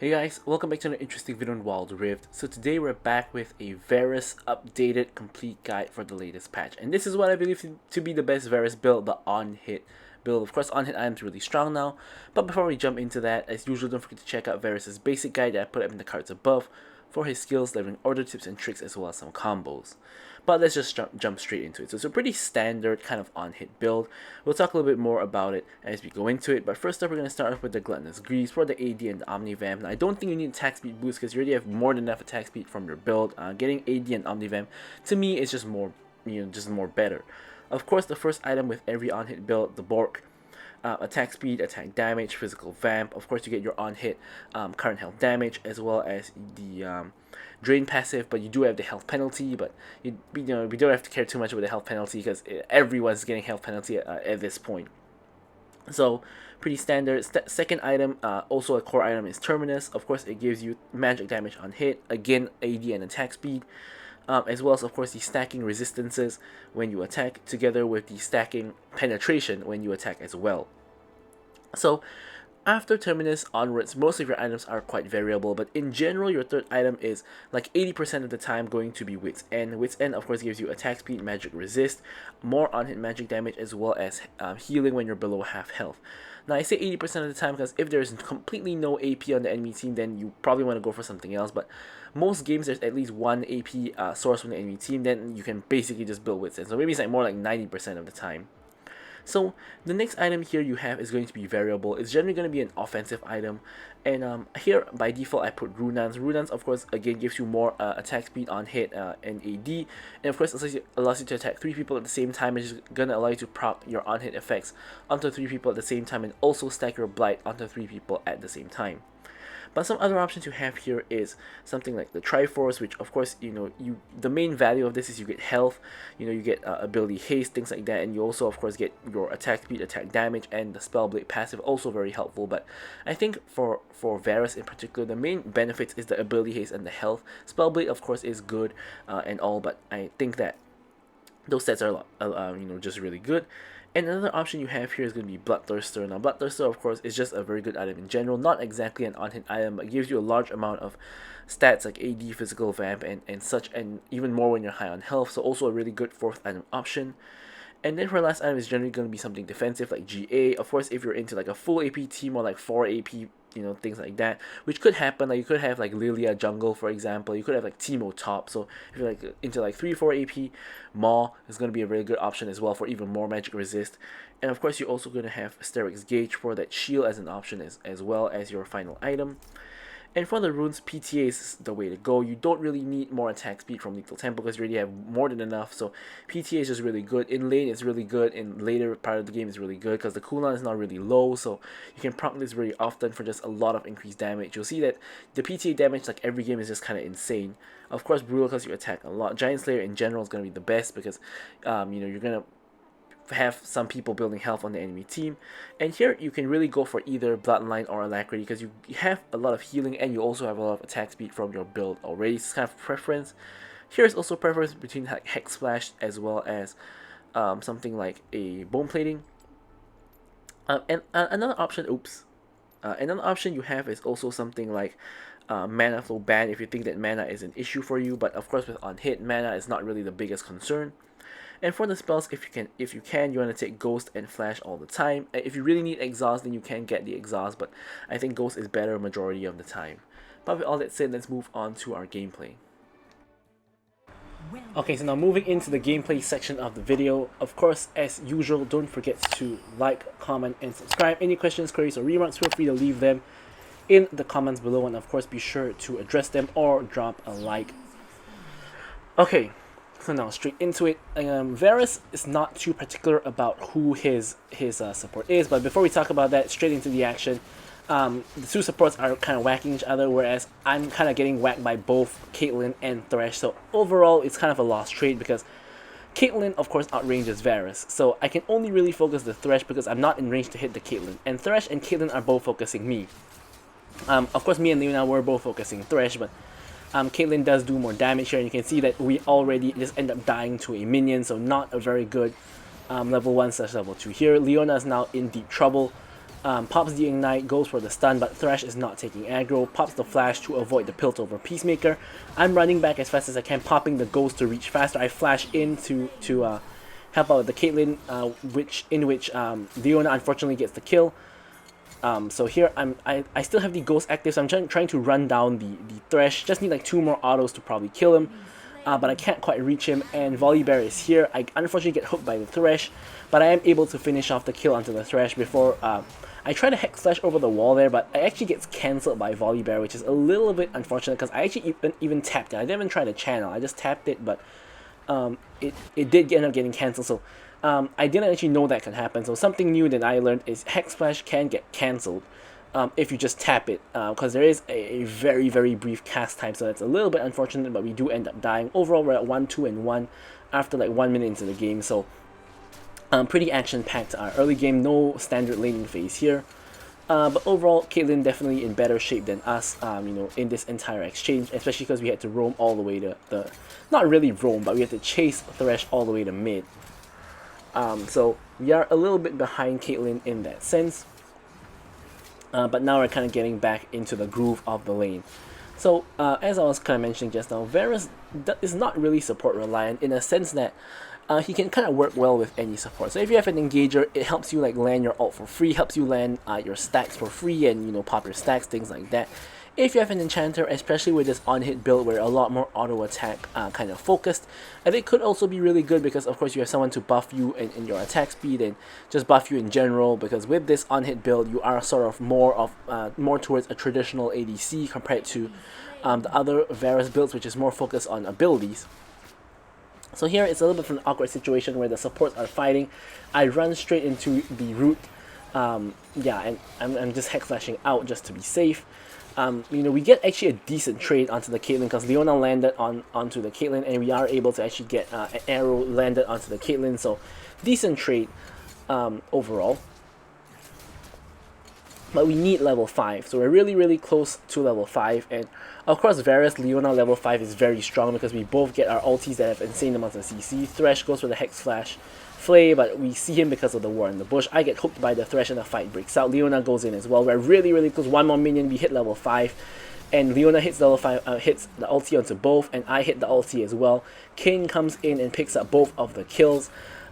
Hey guys, welcome back to another interesting video on Wild Rift. So today we're back with a Varus updated complete guide for the latest patch. And this is what I believe to be the best Varus build, the on-hit build. Of course, on-hit items are really strong now. But before we jump into that, as usual, don't forget to check out Varus's basic guide that I put up in the cards above for his skills, delivering order tips and tricks as well as some combos. But let's just jump straight into it. So it's a pretty standard kind of on-hit build. We'll talk a little bit more about it as we go into it. But first up, we're going to start off with the Gluttonous Grease for the AD and the Omnivamp. Now, I don't think you need attack speed boost because you already have more than enough attack speed from your build. Getting AD and Omnivamp, to me, is just more, just more better. Of course, the first item with every on-hit build, the Bork. Attack speed, attack damage, physical vamp. Of course, you get your on-hit current health damage as well as the drain passive, but you do have the health penalty. But we don't have to care too much about the health penalty because everyone's getting health penalty at this point. So pretty standard. Second item, also a core item, is Terminus. Of course, it gives you magic damage on hit, again AD and attack speed. As well as, of course, the stacking resistances when you attack, together with the stacking penetration when you attack as well. So, after Terminus onwards, most of your items are quite variable, but in general, your third item is like 80% of the time going to be Wits End. Wits End, of course, gives you attack speed, magic resist, more on-hit magic damage, as well as healing when you're below half health. Now, I say 80% of the time because if there's completely no AP on the enemy team, then you probably want to go for something else. But most games, there's at least one AP source from the enemy team, then you can basically just build Wits End. So maybe it's like more like 90% of the time. So the next item here you have is going to be variable. It's generally going to be an offensive item, and here by default I put Runans. Runans, of course, again gives you more attack speed on hit and AD, and of course allows you to attack 3 people at the same time, which is going to allow you to proc your on hit effects onto 3 people at the same time, and also stack your blight onto 3 people at the same time. But some other options you have here is something like the Triforce, which of course, the main value of this is you get health, you get ability haste, things like that, and you also of course get your attack speed, attack damage, and the Spellblade passive, also very helpful. But I think for Varus in particular, the main benefits is the ability haste and the health. Spellblade of course is good and all, but I think that those sets are just really good. And another option you have here is going to be Bloodthirster. Now, Bloodthirster, of course, is just a very good item in general. Not exactly an on-hit item, but gives you a large amount of stats like AD, physical vamp, and such, and even more when you're high on health. So also a really good 4th item option. And then for last item is generally going to be something defensive like GA. Of course, if you're into like a full AP team or like 4 AP, things like that, which could happen. Like you could have like Lilia jungle, for example. You could have like Teemo top. So if you're like into like 3-4 AP, Maw is going to be a really good option as well for even more magic resist. And of course, you're also going to have Steric's Gauge for that shield as an option as well as your final item. And for the runes, PTA is the way to go. You don't really need more attack speed from Lethal Tempo because you already have more than enough. So PTA is just really good. In lane, it's really good. In later part of the game, it's really good because the cooldown is not really low. So you can proc this very often for just a lot of increased damage. You'll see that the PTA damage, like every game, is just kind of insane. Of course, Brutal because you attack a lot. Giant Slayer in general is going to be the best because, you're going to have some people building health on the enemy team, and here you can really go for either Bloodline or Alacrity because you have a lot of healing and you also have a lot of attack speed from your build already. It's kind of preference. Here's also preference between Hex Splash as well as something like a Bone Plating. And another option, another option you have is also something like Mana Flow Ban if you think that mana is an issue for you, but of course with on hit, mana is not really the biggest concern. And for the spells, if you can, you want to take Ghost and Flash all the time. If you really need Exhaust, then you can get the Exhaust, but I think Ghost is better majority of the time. But with all that said, let's move on to our gameplay. Okay, so now moving into the gameplay section of the video. Of course, as usual, don't forget to like, comment, and subscribe. Any questions, queries, or remarks, feel free to leave them in the comments below, and of course, be sure to address them or drop a like. Okay. So now straight into it. Varus is not too particular about who his support is, but before we talk about that, straight into the action. The two supports are kind of whacking each other, whereas I'm kind of getting whacked by both Caitlyn and Thresh. So overall, it's kind of a lost trade because Caitlyn, of course, outranges Varus. So I can only really focus the Thresh because I'm not in range to hit the Caitlyn. And Thresh and Caitlyn are both focusing me. Of course, me and Leona were both focusing Thresh, but Caitlyn does do more damage here, and you can see that we already just end up dying to a minion, so not a very good level 1/level 2 here. Leona is now in deep trouble. pops the ignite, goes for the stun, but Thresh is not taking aggro, pops the flash to avoid the pilt over Peacemaker. I'm running back as fast as I can, popping the ghost to reach faster. I flash in to help out with the Caitlyn, which Leona unfortunately gets the kill. So here I still have the ghost active, so I'm trying to run down the Thresh. Just need like 2 more autos to probably kill him. But I can't quite reach him, and Volibear is here. I unfortunately get hooked by the Thresh, but I am able to finish off the kill onto the Thresh before I try to Hex Slash over the wall there, but it actually gets cancelled by Volibear, which is a little bit unfortunate because I actually even tapped it. I didn't even try to channel, I just tapped it, but it did end up getting cancelled, so I didn't actually know that can happen. So something new that I learned is Hex Splash can get cancelled if you just tap it, because there is a very, very brief cast time, so that's a little bit unfortunate, but we do end up dying. Overall, we're at 1-2-1 after like 1 minute into the game, so pretty action-packed early game, no standard laning phase here. But overall, Caitlyn definitely in better shape than us, you know, in this entire exchange, especially because we had to roam all the way to not really roam, but we had to chase Thresh all the way to mid. So we are a little bit behind Caitlyn in that sense. But now we're kind of getting back into the groove of the lane. So, as I was kind of mentioning just now, Varus is not really support reliant in a sense that he can kind of work well with any support. So if you have an engager, it helps you like land your ult for free, helps you land your stacks for free, and you know, pop your stacks, things like that. If you have an enchanter, especially with this on-hit build where a lot more auto attack kind of focused, and it could also be really good because of course you have someone to buff you in your attack speed and just buff you in general, because with this on-hit build you are sort of more towards a traditional ADC compared to the other Varus builds, which is more focused on abilities. So here it's a little bit of an awkward situation where the supports are fighting. I run straight into the root, yeah, and I'm just hex slashing out just to be safe. You know, we get actually a decent trade onto the Caitlyn because Leona landed onto the Caitlyn, and we are able to actually get an arrow landed onto the Caitlyn, so decent trade overall. But we need level 5, so we're really close to level 5, and of course Varus Leona level 5 is very strong because we both get our ultis that have insane amounts of CC. Thresh goes for the Hex Flash Flay, but we see him because of the war in the bush. I get hooked by the Thresh and the fight breaks out. Leona goes in as well. We're really close. One more minion, we hit level 5, and Leona hits level 5, hits the ulti onto both, and I hit the ulti as well. Kayn comes in and picks up both of the kills.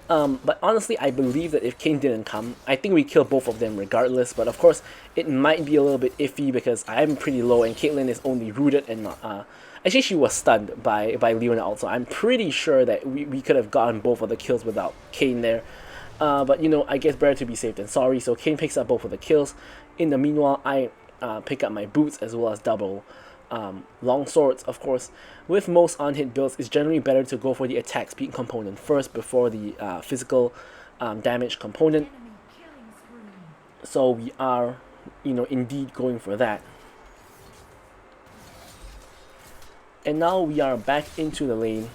But honestly, I believe that if Kayn didn't come, I think we kill both of them regardless. But of course, it might be a little bit iffy because I'm pretty low and Caitlyn is only rooted and not. Actually, she was stunned by Leona also. I'm pretty sure that we could have gotten both of the kills without Kayn there. But you know, I guess better to be safe than sorry. So Kayn picks up both of the kills. In the meanwhile, I pick up my boots as well as double long swords. Of course, with most on-hit builds, it's generally better to go for the attack speed component first before the physical damage component. So we are, you know, indeed going for that. And now we are back into the lane.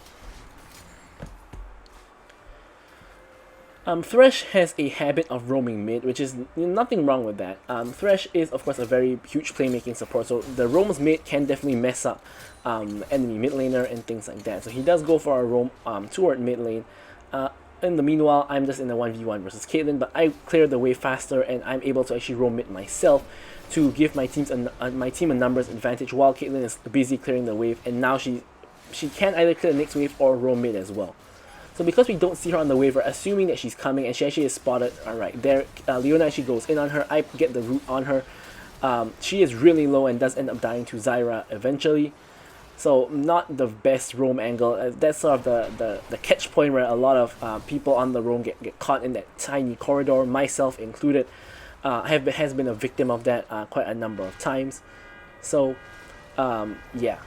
Thresh has a habit of roaming mid, which is nothing wrong with that. Thresh is of course a very huge playmaking support, so the roams mid can definitely mess up enemy mid laner and things like that. So he does go for a roam toward mid lane. In the meanwhile, I'm just in a 1v1 versus Caitlyn, but I clear the wave faster and I'm able to actually roam mid myself to give my team a numbers advantage while Caitlyn is busy clearing the wave, and now she can either clear the next wave or roam mid as well. So because we don't see her on the wave, we're assuming that she's coming, and she actually is spotted. Alright, there, Leona actually goes in on her. I get the root on her. She is really low and does end up dying to Zyra eventually. So not the best roam angle. That's sort of the catch point where a lot of people on the roam get caught in that tiny corridor, myself included. Has been a victim of that quite a number of times. So, yeah.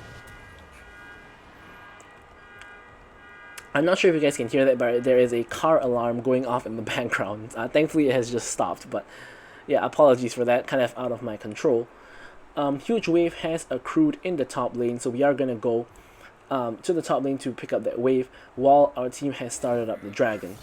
I'm not sure if you guys can hear that, but there is a car alarm going off in the background. Thankfully, it has just stopped, but yeah, apologies for that, kind of out of my control. Huge wave has accrued in the top lane, so we are going to go to the top lane to pick up that wave while our team has started up the dragon.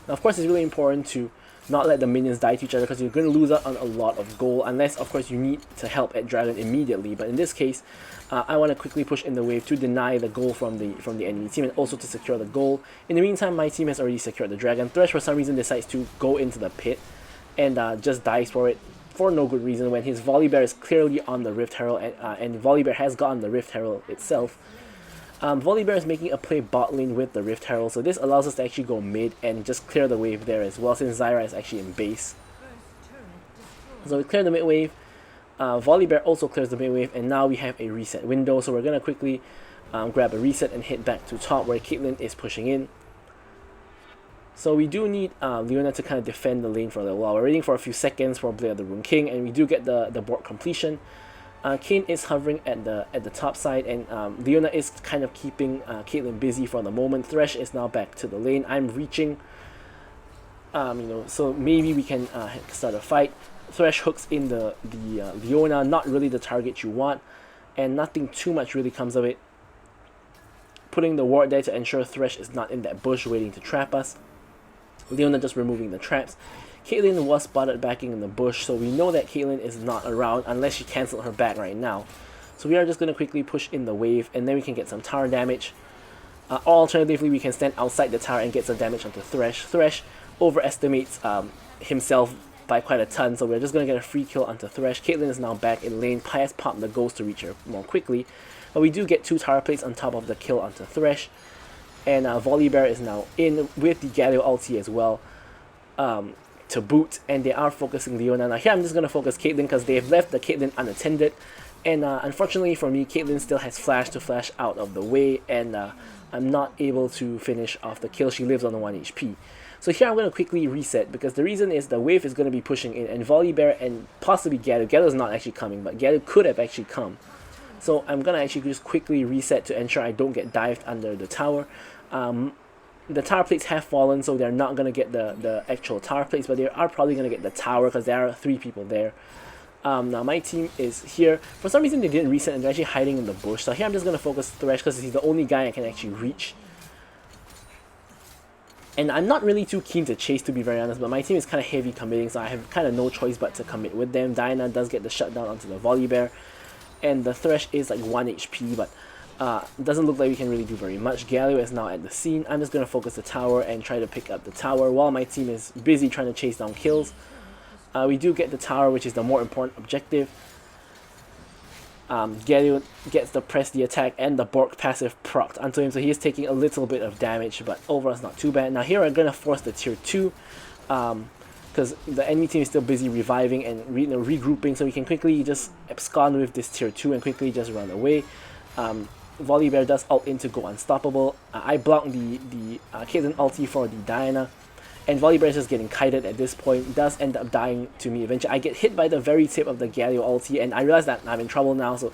Now, of course, it's really important to not let the minions die to each other because you're going to lose out on a lot of gold unless, of course, you need to help at dragon immediately. But in this case, I want to quickly push in the wave to deny the goal from the enemy team and also to secure the goal. In the meantime, my team has already secured the dragon. Thresh for some reason decides to go into the pit and just dies for it. for no good reason when his Volibear is clearly on the Rift Herald, and Volibear has gotten the Rift Herald itself. Volibear is making a play bot lane with the Rift Herald, so this allows us to actually go mid and just clear the wave there as well, since Zyra is actually in base. So we clear the mid wave, Volibear also clears the mid wave, and now we have a reset window, so we're going to quickly grab a reset and head back to top where Caitlyn is pushing in. So we do need Leona to kind of defend the lane for a little while. We're waiting for a few seconds for Blade of the Rune King, and we do get the board completion. Kayn is hovering at the top side, and Leona is kind of keeping Caitlyn busy for the moment. Thresh is now back to the lane. I'm reaching, so maybe we can start a fight. Thresh hooks in the Leona, not really the target you want, and nothing too much really comes of it. Putting the ward there to ensure Thresh is not in that bush waiting to trap us. Leona just removing the traps. Caitlyn was spotted backing in the bush, so we know that Caitlyn is not around unless she cancelled her back right now. So we are just going to quickly push in the wave, and then we can get some tower damage. Or alternatively, we can stand outside the tower and get some damage onto Thresh. Thresh overestimates himself by quite a ton, so we're just going to get a free kill onto Thresh. Caitlyn is now back in lane. Has popped the ghost to reach her more quickly, but we do get 2 tower plates on top of the kill onto Thresh. And Volibear is now in with the Galio ulti as well to boot, and they are focusing Leona. Now here I'm just going to focus Caitlyn because they've left the Caitlyn unattended, and unfortunately for me, Caitlyn still has flash to flash out of the way, and I'm not able to finish off the kill. She lives on the 1 HP. So here I'm going to quickly reset because the reason is the wave is going to be pushing in, and Volibear and possibly Galio. Galio is not actually coming, but Galio could have actually come. So I'm going to actually just quickly reset to ensure I don't get dived under the tower. The tower plates have fallen, so they're not going to get the actual tower plates, but they are probably going to get the tower because there are 3 people there. Now my team is here. For some reason they didn't reset and they're actually hiding in the bush. So here I'm just going to focus Thresh because he's the only guy I can actually reach. And I'm not really too keen to chase, to be very honest, but my team is kind of heavy committing, so I have kind of no choice but to commit with them. Diana does get the shutdown onto the Volibear, and the Thresh is like 1 HP, but doesn't look like we can really do very much. Galio is now at the scene. I'm just going to focus the tower and try to pick up the tower while my team is busy trying to chase down kills. We do get the tower, which is the more important objective. Galio gets the press the attack and the Bork passive procced onto him, so he is taking a little bit of damage, but overall it's not too bad. Now here we're going to force the tier 2 because the enemy team is still busy reviving and regrouping, so we can quickly just abscond with this tier 2 and quickly just run away. Volibear does ult in to go unstoppable. I blocked the Caitlyn ulti for the Diana, and Volibear is just getting kited at this point. Does end up dying to me eventually. I get hit by the very tip of the Galio ulti, and I realize that I'm in trouble now, so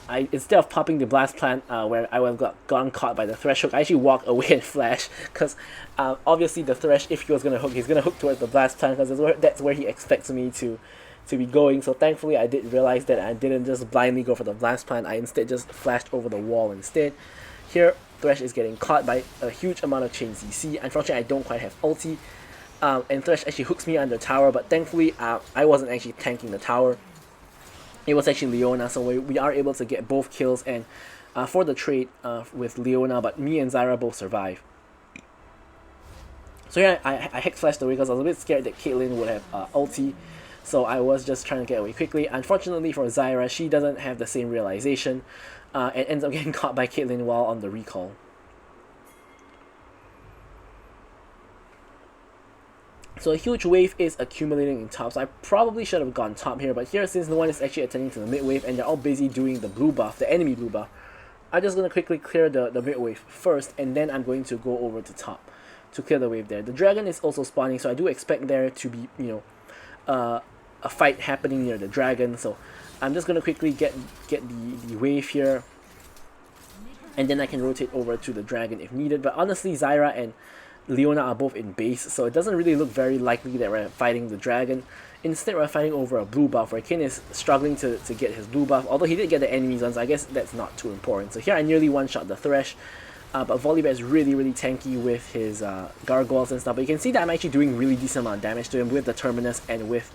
instead of popping the blast plant where I would have gotten caught by the Thresh hook, I actually walk away and flash, because obviously the Thresh, if he was going to hook, he's going to hook towards the blast plant because that's where he expects me to be going. So thankfully I did realize that I didn't just blindly go for the blast plant. I instead just flashed over the wall instead. Here Thresh is getting caught by a huge amount of chain CC. Unfortunately I don't quite have ulti, and Thresh actually hooks me under tower, but thankfully I wasn't actually tanking the tower. It was actually Leona, so we are able to get both kills and for the trade with Leona, but me and Zyra both survive. So yeah, I hex flashed away because I was a bit scared that Caitlyn would have ulti. So I was just trying to get away quickly. Unfortunately for Zyra, she doesn't have the same realization and ends up getting caught by Caitlyn while on the recall. So a huge wave is accumulating in top, so I probably should have gone top here, but here since no one is actually attending to the mid wave and they're all busy doing the blue buff, the enemy blue buff, I'm just going to quickly clear the mid wave first, and then I'm going to go over to top to clear the wave there. The dragon is also spawning, so I do expect there to be, a fight happening near the dragon, so I'm just going to quickly get the wave here, and then I can rotate over to the dragon if needed. But honestly, Zyra and Leona are both in base, so it doesn't really look very likely that we're fighting the dragon. Instead, we're fighting over a blue buff where Kin is struggling to get his blue buff, although he did get the enemies on, so I guess that's not too important. So here I nearly one-shot the Thresh, but Volibear is really tanky with his gargoyles and stuff. But you can see that I'm actually doing really decent amount of damage to him with the Terminus and with,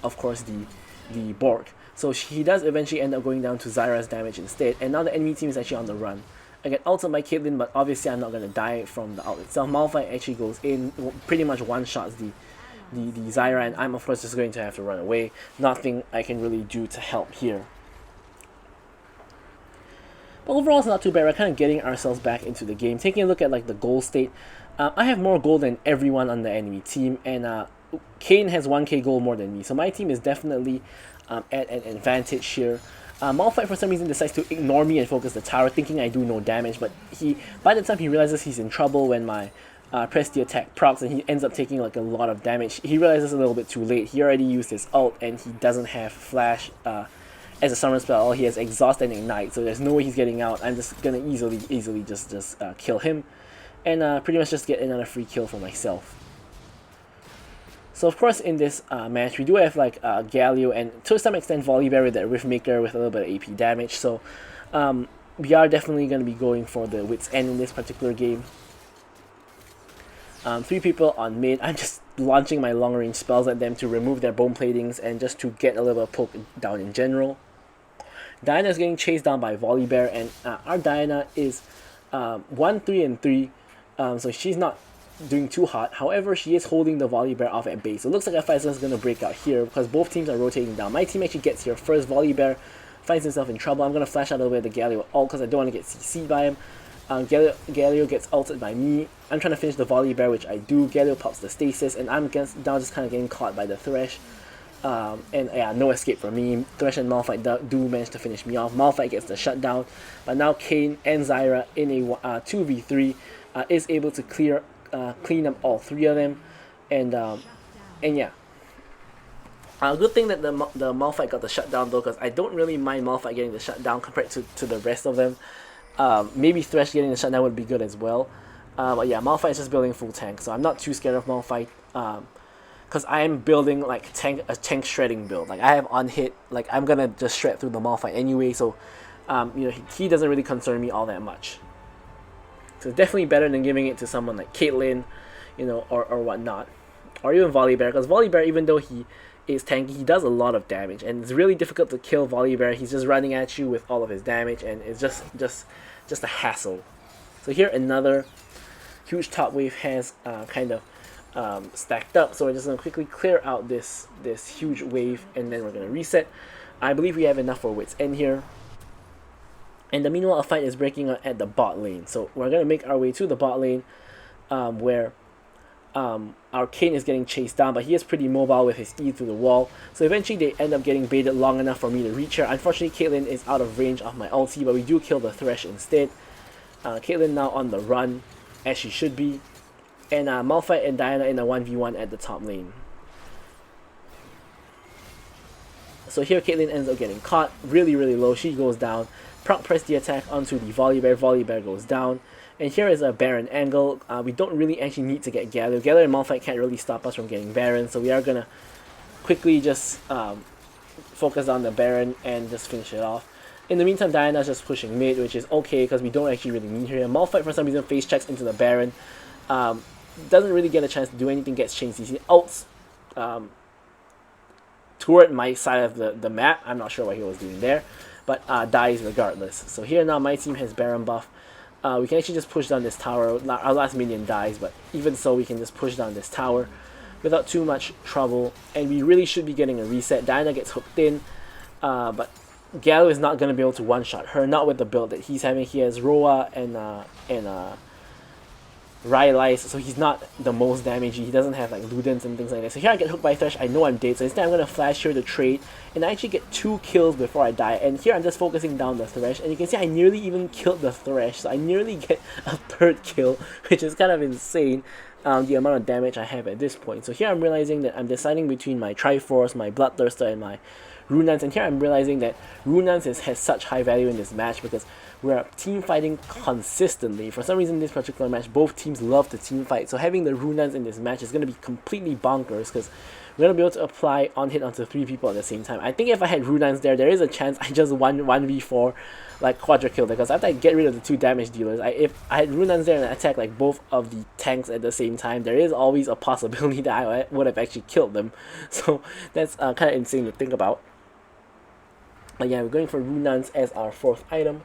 of course, the Bork. So he does eventually end up going down to Zyra's damage instead, and now the enemy team is actually on the run. I get ulted by Caitlyn, but obviously I'm not going to die from the ult itself. Malphite actually goes in, pretty much one-shots the Zyra, and I'm of course just going to have to run away. Nothing I can really do to help here. But overall, it's not too bad. We're kind of getting ourselves back into the game. Taking a look at like the goal state, I have more gold than everyone on the enemy team, and Kayn has 1k gold more than me. So my team is definitely at an advantage here. Malphite for some reason decides to ignore me and focus the tower, thinking I do no damage. But by the time he realizes he's in trouble when my press the attack procs, and he ends up taking like a lot of damage, he realizes a little bit too late. He already used his ult, and he doesn't have flash as a summon spell. All he has exhaust and ignite, so there's no way he's getting out. I'm just gonna easily just kill him, and pretty much just get another free kill for myself. So of course in this match we do have like Galio and to some extent Volibear with that Riftmaker with a little bit of AP damage. So we are definitely going to be going for the Wit's End in this particular game. 3 people on mid. I'm just launching my long range spells at them to remove their bone platings and just to get a little bit of poke down in general. Diana is getting chased down by Volibear, and our Diana is 1-3-3, so she's not doing too hot. However, she is holding the Volibear off at base. So it looks like a fight is going to break out here because both teams are rotating down. My team actually gets here first. Volibear finds himself in trouble. I'm going to flash out a little bit of the Galio ult because I don't want to get CC'd by him. Galio gets ulted by me. I'm trying to finish the Volibear, which I do. Galio pops the stasis, and I'm now just kind of getting caught by the Thresh. And yeah, no escape from me. Thresh and Malphite do manage to finish me off. Malphite gets the shutdown, but now Kayn and Zyra in a 2v3 is able to clean up all 3 of them, and yeah. Good thing that the Malphite got the shutdown though, because I don't really mind Malphite getting the shutdown compared to the rest of them. Maybe Thresh getting the shutdown would be good as well. But yeah, Malphite is just building full tank, so I'm not too scared of Malphite. Because I am building like a tank shredding build. Like I have on hit, like I'm gonna just shred through the Malphite anyway. So you know, he doesn't really concern me all that much. So it's definitely better than giving it to someone like Caitlyn, you know, or whatnot, or even Volibear. Because Volibear, even though he is tanky, he does a lot of damage, and it's really difficult to kill Volibear. He's just running at you with all of his damage, and it's just a hassle. So here another huge top wave has kind of stacked up. So we're just gonna quickly clear out this huge wave, and then we're gonna reset. I believe we have enough for Wit's End here. And meanwhile, a fight is breaking out at the bot lane. So we're going to make our way to the bot lane where our Kayn is getting chased down, but he is pretty mobile with his E through the wall. So eventually they end up getting baited long enough for me to reach her. Unfortunately, Caitlyn is out of range of my ulti, but we do kill the Thresh instead. Caitlyn now on the run, as she should be. And Malphite and Diana in a 1v1 at the top lane. So here Caitlyn ends up getting caught really low. She goes down. Proc press the attack onto the Volibear. Volibear goes down. And here is a Baron angle. We don't really actually need to get Galio. Galio and Malphite can't really stop us from getting Baron. So we are going to quickly just focus on the Baron and just finish it off. In the meantime, Diana's just pushing mid, which is okay because we don't actually really need her. Malphite for some reason face checks into the Baron. Doesn't really get a chance to do anything, gets chain CC. Ults toward my side of the map. I'm not sure what he was doing there, but dies regardless. So here now my team has Baron buff. We can actually just push down this tower. Our last minion dies, but even so we can just push down this tower without too much trouble, and we really should be getting a reset. Diana gets hooked in, but Galio is not going to be able to one-shot her, not with the build that he's having. He has Roa and Rylai's, so he's not the most damagey. He doesn't have like Ludens and things like that. So here I get hooked by Thresh. I know I'm dead, so instead I'm going to flash here to trade, and I actually get 2 kills before I die. And here I'm just focusing down the Thresh, and you can see I nearly even killed the Thresh, so I nearly get a 3rd kill, which is kind of insane, the amount of damage I have at this point. So here I'm realizing that I'm deciding between my Triforce, my Bloodthirster, and my Runans, and here I'm realizing that Runans has such high value in this match because we're team fighting consistently. For some reason, this particular match, both teams love to team fight. So having the Runans in this match is going to be completely bonkers because we're going to be able to apply on hit onto 3 people at the same time. I think if I had Runans there is a chance I just 1v4 like quadra kill there, because after I get rid of the 2 damage dealers, if I had Runans there and attack like both of the tanks at the same time, there is always a possibility that I would have actually killed them. So that's kind of insane to think about. But yeah, we're going for Runans as our 4th item.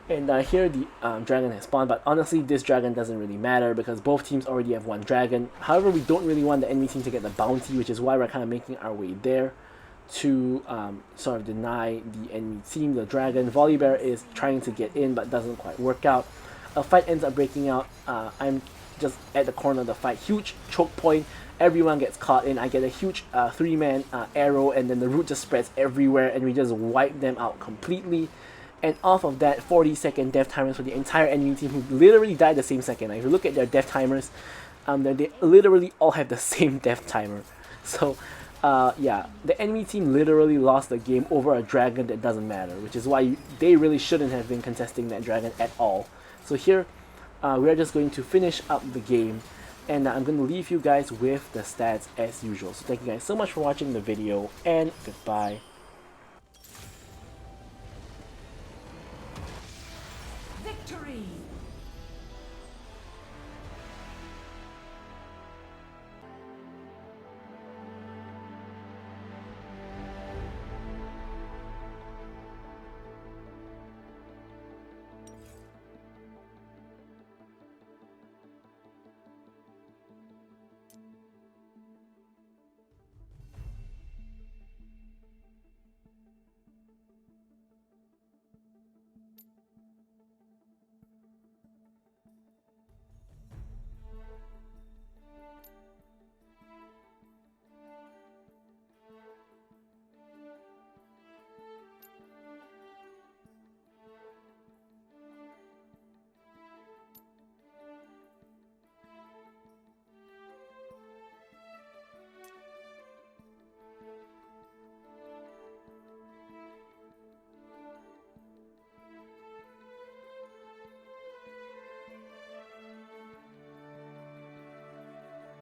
And here the dragon has spawned, but honestly this dragon doesn't really matter because both teams already have one dragon. However, we don't really want the enemy team to get the bounty, which is why we're kind of making our way there to sort of deny the enemy team the dragon. Volibear is trying to get in but doesn't quite work out. A fight ends up breaking out. I'm just at the corner of the fight. Huge choke point. Everyone gets caught in. I get a huge 3-man arrow, and then the root just spreads everywhere and we just wipe them out completely. And off of that, 40-second death timers for the entire enemy team, who literally died the same second. If you look at their death timers, they literally all have the same death timer. So yeah, the enemy team literally lost the game over a dragon that doesn't matter, which is why they really shouldn't have been contesting that dragon at all. So here, we're just going to finish up the game, and I'm going to leave you guys with the stats as usual. So thank you guys so much for watching the video, and goodbye. Victory!